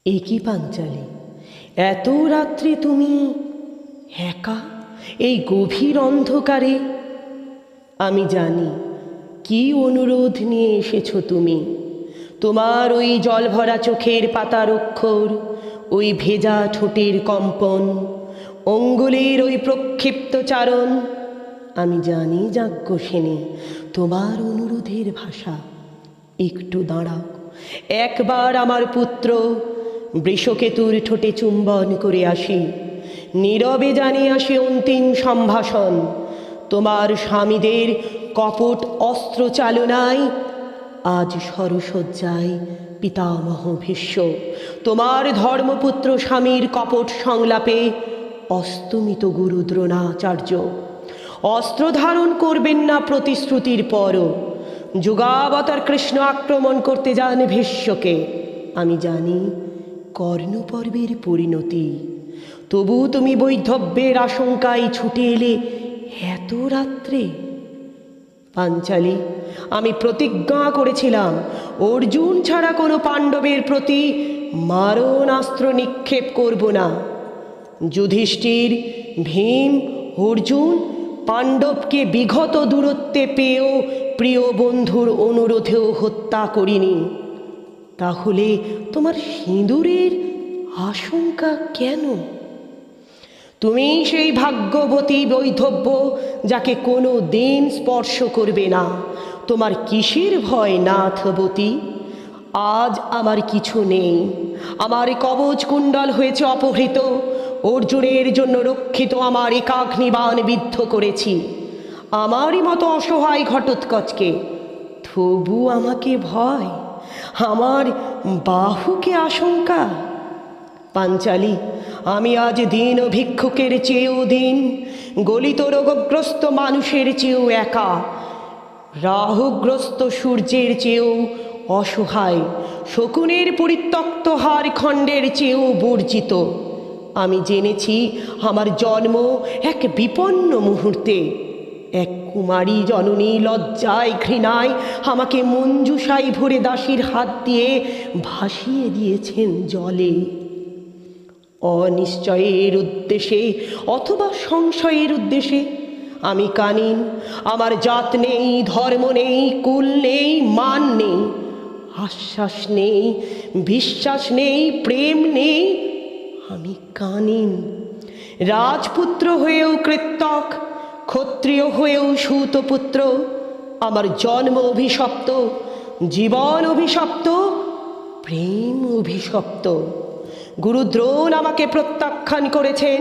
একই পাঞ্চালী, এত রাত্রে তুমি একা এই গভীর অন্ধকারে? আমি জানি কি অনুরোধ নিয়ে এসেছো তুমি। তোমার ওই জলভরা চোখের পাতার অক্ষর, ওই ভেজা ঠোঁটের কম্পন, অঙ্গুলের ওই প্রক্ষিপ্ত চারণ। আমি জানি যাজ্ঞসেনী তোমার অনুরোধের ভাষা। একটু দাঁড়াও, একবার আমার পুত্র বৃষকেতুর ঠোঁটে চুম্বন করে আসি। নীরবে জানিয়ে আসি অন্তিম সম্ভাষণ। তোমার স্বামীদের কপট অস্ত্র চালনায় আজ সরসজ্জায় পিতামহ ভীষ্ম, তোমার ধর্মপুত্র স্বামীর কপট সংলাপে অস্তমিত গুরু দ্রোণাচার্য। অস্ত্র ধারণ করবেন না প্রতিশ্রুতির পরও যুগাবতার কৃষ্ণ আক্রমণ করতে যান ভীষ্মকে। আমি জানি কর্ণপর্বের পরিণতি, তবু তুমি বৈধব্যের আশঙ্কায় ছুটে এলে এত রাত্রে। পাঞ্চালী, আমি প্রতিজ্ঞা করেছিলাম অর্জুন ছাড়া কোনো পাণ্ডবের প্রতি মারণাস্ত্র নিক্ষেপ করব না। যুধিষ্ঠির, ভীম, অর্জুন পাণ্ডবকে বিগত দূরত্বে পেয়েও প্রিয় বন্ধুর অনুরোধেও হত্যা করিনি। তাহলে তোমার সিঁদুরের আশঙ্কা কেন? তুমি সেই ভাগ্যবতী বৈধব্য যাকে কোনো দিন স্পর্শ করবে না। তোমার কিসের ভয় নাথবতী? আজ আমার কিছু নেই, আমার কবচ কুণ্ডল হয়েছে অপহৃত। অর্জুনের জন্য রক্ষিত আমার একাগ্নিবাণ বিদ্ধ করেছি আমারই মতো অসহায় ঘটোৎকচকে। তবু আমাকে ভয়, আমার বাহুকে আশঙ্কা। পাঞ্চালী, আমি আজ দীন ভিক্ষুকের চেয়েও দীন, গলিত রোগগ্রস্ত মানুষের চেয়েও একা, রাহুগ্রস্ত সূর্যের চেয়েও অসহায়, শকুনের পরিত্যক্ত হাড় খণ্ডের চেয়েও বর্জিত। আমি জেনেছি আমার জন্ম এক বিপন্ন মুহূর্তে। এক কুমারী জননী লজ্জায় ঘৃণায় আমাকে মঞ্জুষায় ভরে দাসীর হাত দিয়ে ভাসিয়ে দিয়েছেন জলে। অনিশ্চয়ের উদ্দেশ্যে অথবা সংশয়ের উদ্দেশ্যে আমি কানিন। আমার জাত নেই, ধর্ম নেই, কুল নেই, মান নেই, আশ্বাস নেই, বিশ্বাস নেই, প্রেম নেই। আমি কানিন। রাজপুত্র হয়েও কৃত্যক, ক্ষত্রিয় হয়েও সূতপুত্র। আমার জন্ম অভিশপ্ত, জীবন অভিশপ্ত, প্রেম অভিশপ্ত। গুরু দ্রোণ আমাকে প্রত্যাখ্যান করেছেন।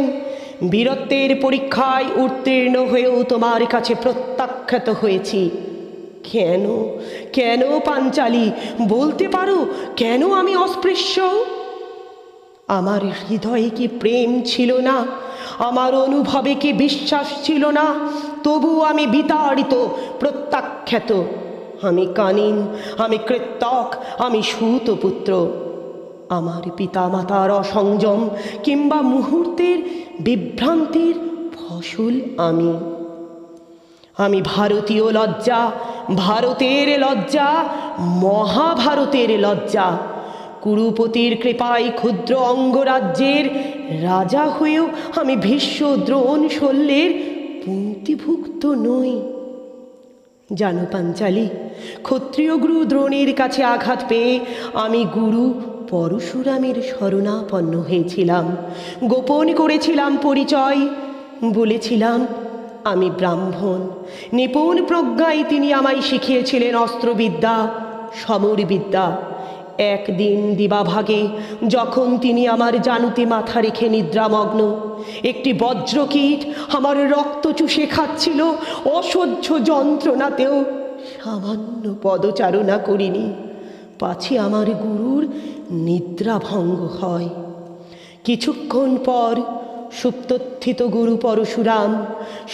বীরত্বের পরীক্ষায় উত্তীর্ণ হয়েও তোমার কাছে প্রত্যাখ্যাত হয়েছি। কেন কেন পাঞ্চালী, বলতে পারো কেন আমি অস্পৃশ্য? আমার হৃদয়ে কি প্রেম ছিল না? আমার অনুভবে কি বিশ্বাস ছিল না? তবু আমি বিতাড়িত, প্রত্যাখ্যাত। আমি কানিন, আমি কৃত্যক, আমি সূতপুত্র। আমার পিতামাতার অসংযম কিংবা মুহূর্তের বিভ্রান্তির ফসল আমি। আমি ভারতীয় লজ্জা, ভারতের লজ্জা, মহাভারতের লজ্জা। কুরুপতির কৃপায় ক্ষুদ্র অঙ্গরাজ্যের রাজা হয়েও আমি ভীষ্ম দ্রোণ শল্যের পঙ্ক্তিভুক্ত নই। জানো পাঞ্চালী, ক্ষত্রিয় গুরু দ্রোণের কাছে আঘাত পেয়ে আমি গুরু পরশুরামের শরণাপন্ন হয়েছিলাম। গোপন করেছিলাম পরিচয়, বলেছিলাম আমি ব্রাহ্মণ। নিপুণ প্রজ্ঞায় তিনি আমায় শিখিয়েছিলেন অস্ত্রবিদ্যা, সমরবিদ্যা। একদিন দিবাভাগে যখন তিনি আমার জানুতে মাথা রেখে নিদ্রামগ্ন, একটি বজ্রকীট আমার রক্ত চুষে খাচ্ছিল। অসহ্য যন্ত্রণাতেও সামান্য পদচারণা করিনি, পাছে আমার গুরুর নিদ্রাভঙ্গ হয়। কিছুক্ষণ পর সুপ্তথিত গুরু পরশুরাম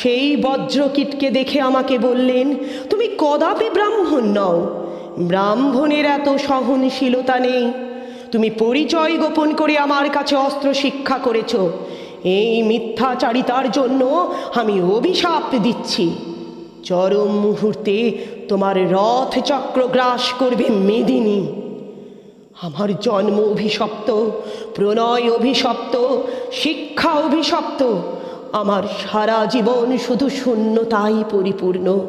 সেই বজ্রকীটকে দেখে আমাকে বললেন, তুমি কদাপি ব্রাহ্মণ নও। ব্রাহ্মণের এত সহনশীলতা নেই। তুমি পরিচয় গোপন করে আমার কাছে অস্ত্র শিক্ষা করেছ। এই মিথ্যাচারিতার জন্য আমি অভিশাপ দিচ্ছি। চরম মুহূর্তে তোমার রথ চক্র গ্রাস করবে মেদিনী। আমার জন্ম অভিশপ্ত, প্রণয় অভিশপ্ত, শিক্ষা অভিশপ্ত। আমার সারা জীবন শুধু শূন্যতাই পরিপূর্ণ।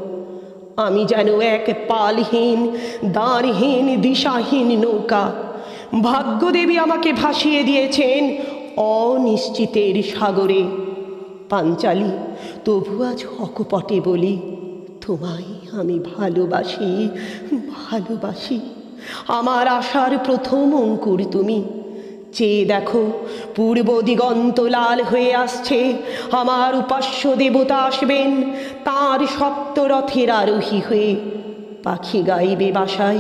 আমি যেন এক পালহীন, দাঁড়হীন, দিশাহীন নৌকা। ভাগ্যদেবী আমাকে ভাসিয়ে দিয়েছেন অনিশ্চিতের সাগরে। পাঞ্চালী, তবু আজ অকপটে বলি, তোমায় আমি ভালোবাসি, ভালোবাসি। আমার আশার প্রথম অঙ্কুর তুমি। চেয়ে দেখো, পূর্ব দিগন্ত লাল হয়ে আসছে। আমার উপাস্য দেবতা আসবেন তাঁর সপ্তরথের আরোহী হয়ে। পাখি গাইবে বাসায়,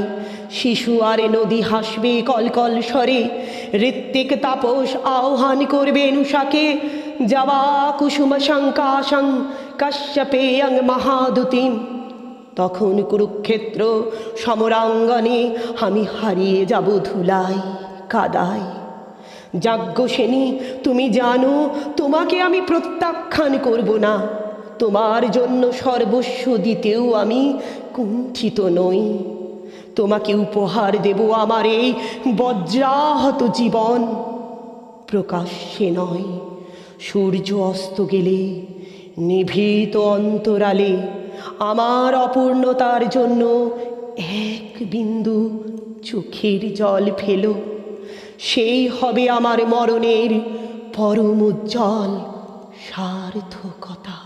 শিশু আর নদী হাসবে কলকল স্বরে। ঋত্বিক তাপস আহ্বান করবেন উষাকে, যাওয়া কুসুম শঙ্কাশং কাশ্যপেয়ং মহাদুতিম। তখন কুরুক্ষেত্র সমরাঙ্গনে আমি হারিয়ে যাব ধুলায় কাদায়। যাজ্ঞসেনী, তুমি জানো তোমাকে আমি প্রত্যাখ্যান করব না। তোমার জন্য সর্বস্ব দিতেও আমি কুণ্ঠিত নই। তোমাকে উপহার দেব আমার এই বজ্রাহত জীবন। প্রকাশ্যে নয়, সূর্য অস্ত গেলে নিভৃত অন্তরালে আমার অপূর্ণতার জন্য এক বিন্দু চোখের জল ফেলো। সেই হবে আমার মরণের পরম উজ্জ্বল সার্থকতা।